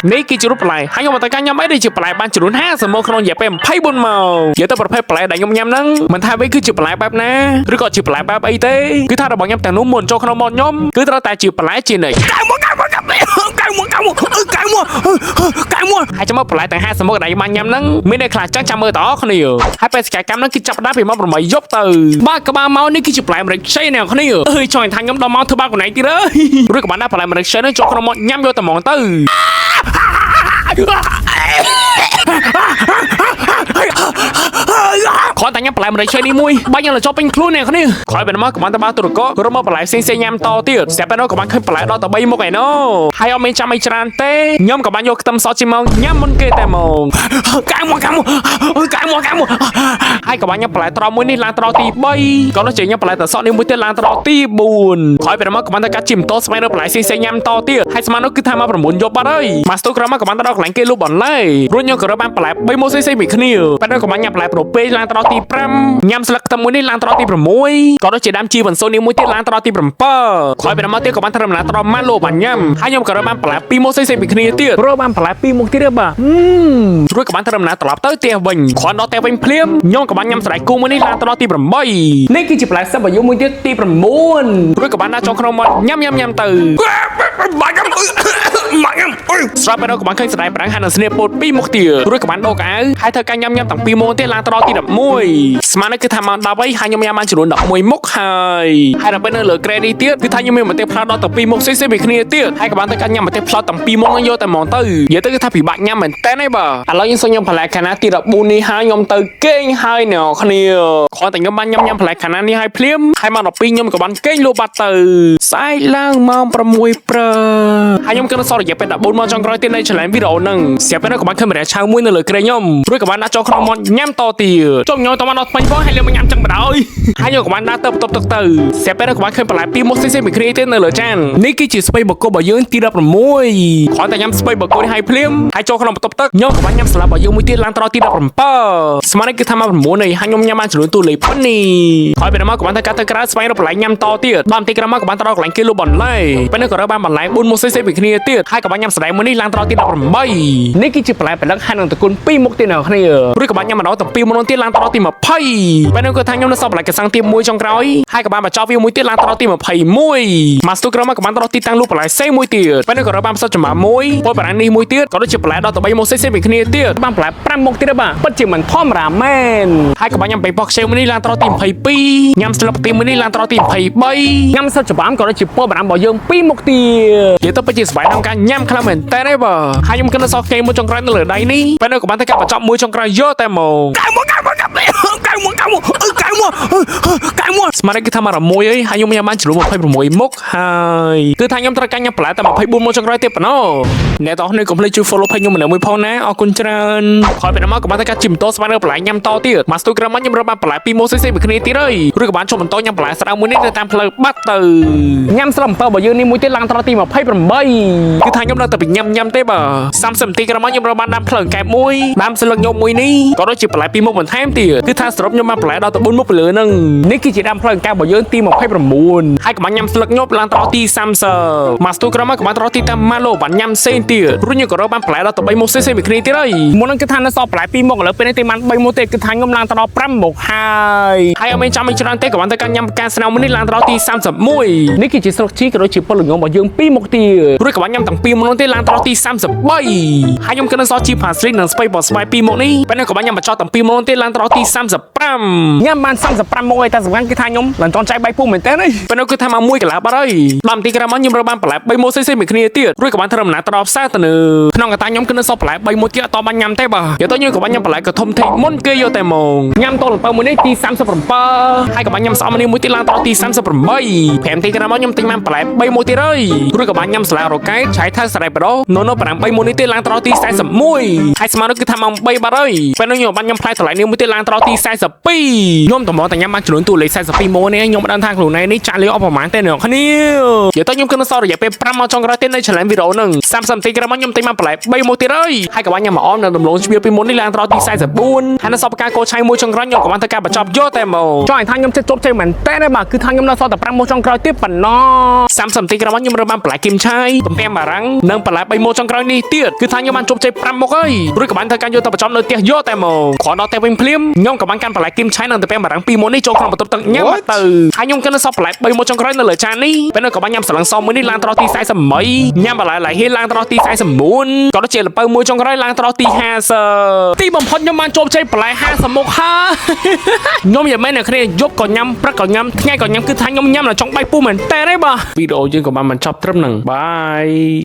នេះគឺជារូបបន្លែហើយខ្ញុំបន្តការញ៉ាំអីដូចជាបន្លែបានចំនួន50ម៉ោងក្នុងរយៈពេល24ម៉ោងនិយាយទៅប្រភេទបន្លែដែលខ្ញុំញ៉ាំហ្នឹងមិនថាវាគឺជាបន្លែបែបណាឬក៏ជាបន្លែបែបអីទេគឺថារបស់ខ្ញុំទាំងនោះមុនចូលក្នុងមាត់ខ្ញុំគឺត្រូវតែជាបន្លែជានិច្ចហើយចាំមើលបន្លែទាំង50ម៉ោងដែលខ្ញុំបានញ៉ាំហ្នឹងមានតែខ្លះចឹងចាំមើលតអស់គ្នាហើយបេសកកម្មហ្នឹងគឺចាប់ផ្ដើមពីម៉ោង8យប់ទៅបាទក្បាលម៉ោងនេះគឺជាបន្លែម្រេចខ្ចីអ្នកគ្នាអើយចង់ថាខ្ញុំដល់ម៉ោងធ្វើបាបកូនឯងទៀតអើយឬក៏បានដាក់បន្លែម្រេចខ្ចីហ្នឹងចូលក្នុងមាត់ញ៉ាំយកតែហ្មងទៅគាត់តែញ៉ាំបន្លែម្រេចឆេនេះមួយបាញ់ខ្ញុំទៅចុះពេញខ្លួនអ្នកគ្នាក្រោយពីមកក៏បានទៅបាទូរកករមកបន្លែផ្សេងញ៉ាំតទៀតស្រាប់តែនោះក៏បានឃើញបន្លែដល់តែ3មុខឯណូហើយអត់មានចាំអីច្រើនទេខ្ញុំក៏បានយកខ្ទឹមសជាមកញ៉ាំមុនគេតែហ្មងកែមកហើយក៏បានញ៉ាំបន្លែត្រមួយនេះឡើងត្រទី3ក៏នោះជាញ៉ាំបន្លែតសក់នេះមួយទៀតឡើងត្រទី4ក្រោយពីមកក៏បានទៅកាត់ជីម៉ូតូស្វែងរកបន្លែផ្សេងញ៉ាំតទៀតហើយស្មាននោះគឺថាមក9យប់បាត់ហើយមកស្ទូក្រមកក៏បានទៅដល់កន្លែងគេលក់បន្លែរួចខ្ញុំក៏រកបានបន្លែ3មុខផ្សេងពីគ្នាប៉ុន្តែក៏បានញ៉ាំបន្លែប្រូពេឡើងត្រទី5ញ៉ាំស្លឹកខ្ទឹមមួយនេះឡើងត្រទី6ក៏ដូចជាដើមជីវ៉ាន់សូនេះមួយទៀតឡើងត្រទី7ក្រោយពីមកទៀតក៏បានធ្វើដំណើរត្រម៉ាឡូបានញ៉ាំហើយខ្ញុំក៏រកបានបន្លែ2មុខផ្សេងពីគ្នាទៀតរកបានបន្លែ2មុខទៀតបាទរួចក៏បានធ្វើដំណើរត្រឡប់ទៅផ្ទះវិញគ្រាន់ដល់ផ្ទះវិញភ្លាមខ្ញុំក៏បានញ៉ាំស្រាយគូមួយនេះឡើងត្រទី8នេះគឺជាបន្លែសិបអាយុមួយទៀតទី9រួចក៏បានដាក់ចូលក្នុងមាត់ញ៉ាំទៅបាច់ញ៉ាំស្រាប់តែក៏បានឃើញស្រាយប្រាំងហើយនឹងស្នៀពោត2មុខទៀតរួចក៏បានដូរកៅហើយធ្វើការញ៉ាំទាំង2មុខទៀតឡើងត្រទី11ស្មានគឺថាមក10ហើយខ្ញុំញ៉ាំបានចំនួន11មុខហើយដល់ពេលនៅលើក្រែនេះទៀតគឺថាខ្ញុំមានម្ទេសផ្លាត់ដល់តែ2មុខផ្សេងពីគ្នាទៀតហើយក៏បានទៅការញ៉ាំម្ទេសផ្លាត់ទាំង2មុខនឹងយកតែហ្មងទៅនិយាយទៅគឺថាពិបាកញ៉ាំមែនតើណាបាទឥឡូវខ្ញុំសូមញ៉ាំបន្លែខាណាទី14នេះហើយខ្ញុំទៅគេងហើយអ្នកគ្នាគ្រាន់តែខ្ញុំបានញ៉ាំបន្លែខាណានេះហើយភ្លាមហើយម៉ោង12ខ្ញុំក៏បានគេងលក់បាត់ទៅស្អែកឡើងម៉ោង6ព្រឹកហើយខ្ញុំក៏នៅសល់រយៈពេល14ម៉ោងចុងក្រោយទៀតនៃ challenge វីដេអូហ្នឹងស្រាប់តែក៏បានឃើញម្រះឆៅមួយនៅលើក្រែខ្ញុំរួចក៏បានដាក់ចូលក្នុងមាត់ញ៉ាំតទៀតចុះញ៉ាំតមកដល់ថ្មីផងហើយលើមកញ៉ាំចឹងបណ្ដោយហើយខ្ញុំក៏បានដាក់ទៅបន្ទប់ទឹកទៅស្រាប់តែក៏បានឃើញបន្លែ2មុខផ្សេងពីគ្នាទៀតនៅលើចាននេះគឺជាស្ពៃបកគោរបស់យើងទី16គ្រាន់តែញ៉ាំស្ពៃបកគោនេះហើយភ្លាមហើយចូលក្នុងបន្ទប់ទឹកខ្ញុំក៏បានញ៉ាំសាឡាត់របស់យើងមួយទៀតឡើងត្រទី17ស្មានគឺថាមក9ហើយខ្ញុំញ៉ាំបានចំនួនទូលេប៉ុននេះហើយពេលមកក៏បានទៅកាត់ទៅក្រៅស្វែងរកបន្លែញ៉ាំតទៀតដល់បន្តិចក្រោយមកក៏បានទៅដល់កន្លែងគេលក់បន្លែពេលនេះក៏រើបានបន្លែ4មុខផ្សេងពីគ្នាទៀតហើយក៏បានញ៉ាំស្ដែងមួយនេះឡើងត្រទី18នេះគឺជាបន្លែផលិតហើយនឹងតគុណ2មុខទៀតនៅគ្នារួចក៏បានញ៉ាំម្ដងទាំង2មុខទៀតឡើងត្រទី20ពេលនេះក៏ថាខ្ញុំនៅសល់បន្លែកសាំងទី1ចុងក្រោយហើយក៏បានបញ្ចប់វាមួយទៀតឡើងត្រទី21មកស្ទូក្រោយមកក៏បានត្រទីតាំងលក់បន្លែផ្សេងមួយទៀតពេលនេះក៏រើបានផ្សិតចំបាមួយពលបារាំងនេះមួយទៀតក៏ដូចជាបន្លែដល់ទៅ3មុខផ្សេងពីគ្នាទៀតបានបន្លែ5មុខទៀតបាទពិតជាមិនធម្មតាមែនហើយក៏បានញ៉ាំបេប៉ោះខ្ចីមួយនេះឡើងត្រទី22ញ៉ាំស្លឹកទីមួយនេះឡើងត្រទី23ញ៉ាំសិតចំបាក៏ដូចជាពលបារាំងរបស់យើង2មុខទៀតនិយាយទៅពិតជាសប្បាយក្នុងការញ៉ាំខ្លាំងមែនតើទេបាទហើយខ្ញុំគិតនៅសល់គេមួយចុងក្រោយនៅលើដៃនេះពេលនេះក៏បានទៅកាត់បញ្ចប់មួយចុងក្រោយយកតែមកស្មារតីគឺថាមក6ហើយខ្ញុំញ៉ាំបានចំនួន26មុខហើយគឺថាខ្ញុំត្រូវការញ៉ាំបន្លែតែ24មុខចុងក្រោយទៀតប៉ុណ្ណោះអ្នកទាំងអស់គ្នាកុំភ្លេចជួយ follow page ខ្ញុំម្នាក់មួយផងណាអរគុណច្រើនក្រោយពីនោះមកក៏បានទៅកាត់ជីម៉ូតូស្វែងរកបន្លែញ៉ាំតទៀតមកស្ទូក្រមខ្ញុំរកបានបន្លែ2មុខផ្សេងៗពីគ្នាទៀតហើយឬក៏បានចុះបន្តញ៉ាំបន្លែស្រាវមួយនេះទៅតាមផ្លូវបាត់ទៅញ៉ាំស្លឹកអំពៅរបស់យើងនេះមួយទៀតឡើងត្រទី28គឺថាខ្ញុំនៅតែពីញ៉ាំទេបាទ30នាទីក្រោយខ្ញុំរកបានដាំផ្លូវកែបមួយដាំស្លឹកញោមមួយនេះក៏ដូចជាបន្លែ2មុខបន្ថែមទៀតគឺថាសរុបខ្ញុំបានបន្លែដល់ទៅ4មុខពីលើហ្នឹងនេះគឺជាដាំផ្លូវកែបរបស់យើងទី29ហើយក៏បានញ៉ាំស្លឹកញោមឡើងត្រទី30មកស្ទូក្រមក៏បានត្រទីតាមម៉ាឡូបានញ៉ាំផ្សេងទៀតរួចខ្ញុំក៏រកបានបន្លែដល់ទៅ3មុខផ្សេងៗពីគ្នាទៀតហើយមុនហ្នឹងគឺថានៅសល់បន្លែ2មុខឥឡូវពេលនេះទីបាន3មុខទេគឺថាខ្ញុំឡើងទៅដល់5មុខហើយអត់មានចាំឲ្យច្រើនទេក៏បានទៅការញ៉ាំផ្កាស្នោមួយនេះឡើងទៅដល់ទី31នេះគឺជាស្លឹកជីក៏ដូចជាពលញោមរបស់យើង2មុខទៀតរួចក៏បានញ៉ាំទាំង2មុខនោះទេឡើងទៅដល់ទី33ហើយខ្ញុំក៏នៅសល់ជីផាស្រីនិងស្ពៃបោះស្វាយ2មុខនេះពេលនេះក៏បានញ៉ាំបញ្ចប់ទាំង2មុខនោះទេឡើងទៅដល់ទី35ញ៉ាំបាន35មុខហើយតែសំខាន់គឺថាខ្ញុំឡើងចង់ចែកបាយពុះមែនតើពេលនោះគឺថាមក1កន្លះបាត់ហើយដល់ទីក្រោយមកខ្ញុំរកបានបន្លែ3មុខផ្សេងៗពីគ្នាទៀតរួចក៏បានធ្វើដំណើរទៅដល់ផ្សារទៅនៅក្នុងកតាខ្ញុំគឺនៅសល់បន្លែ3មុខទៀតអត់តបានញ៉ាំទេបាទយកទៅខ្ញុំក៏បានញ៉ាំបន្លែកធំធេកមុនគេយកតែហ្មងញ៉ាំតលបើមួយនេះទី37ហើយក៏បានញ៉ាំស្អមមួយទៀតឡើងដល់ទី38 5ទីក្រោយមកខ្ញុំទិញបានបន្លែ3មុខទៀតហើយរួចក៏បានញ៉ាំស្លារ៉ូកែតឆៃថាសរ៉ៃបដោណូប្រាំ3មុខនេះទៀតឡើងដល់ទី41ហើយស្មើនោះគឺថាម៉ោង3បាត់ហើយពេលនោះខ្ញុំបានញ៉ាំផ្លែត្រឡៃនេះមួយទៀតឡើងដល់ទី42ខ្ញុំតម្រូវតែញ៉ាំបានចំនួនទូលេខ42មុខនេះខ្ញុំមិនដឹងថាខ្លួនឯងនេះចាក់លឿអស់ប្រហែលទេអ្នកគ្នាយកទៅខ្ញុំគិតនៅសល់រយៈពេល5ម៉ោងចុងក្រោយទៀតនៃ challenge វីដេអូហ្នឹង30នាទីក្រោយមកខ្ញុំទិញបានបន្លែ3មុខទៀតហើយក៏បានញ៉ាំអមនៅដំឡូងជ្វាពីមុននេះឡើងដល់ទី44ហើយនៅសល់ផ្កាកោឆៃមួយចុងក្រោយខ្ញុំក៏បានទៅការបញ្ចប់យកតែមកចង់ឲ្យថាខ្ញុំចិត្តជោគជ័យមែនតើបាទគឺថាខ្ញុំនៅសល់តែ5មុខចុងក្រោយទៀតប៉ុណ្ណោះ30នាទីក្រោយមកខ្ញុំរើបានបន្លែគីមឆៃទំពាំងបារាំងនិងបន្លែ3មុខ ម៉ូចុងក្រោយនេះទៀតគឺថាខ្ញុំបានជោគជ័យ5មុខហើយរួចក៏បានធ្វើការយកទៅបញ្ចប់នៅផ្ទះយកតែមកគ្រាន់ដល់តែវិញភ្លាមខ្ញុំក៏បានកាន់បន្លែគីមឆៃនិងទៅពេលបារាំង2មុខនេះចូលក្នុងបន្ទប់ទឹកញ៉ាំបាត់ទៅហើយខ្ញុំគិតនៅសពបន្លែ3មុខចុងក្រោយនៅលើចាននេះពេលនោះក៏បានញ៉ាំសឡឹងសមួយនេះឡើងត្រទី48ញ៉ាំបន្លែឡៃហៀឡើងត្រទី49ក៏ដូចជាល្ពៅមួយចុងក្រោយឡើងត្រទី50ទីបំផុតខ្ញុំបានជោគជ័យបន្លែ50មុខហើយខ្ញុំមិនមែនអ្នកគ្នាយប់ក៏ញ៉ាំព្រឹកក៏ញ៉ាំថ្ងៃក៏ញ៉ាំគឺថាខ្ញុំញ៉ាំដល់ចង់បែកពោះមែនតើទេបាទវីដេអូយើងក៏បានបញ្ចប់ត្រឹមហ្នឹងបាយ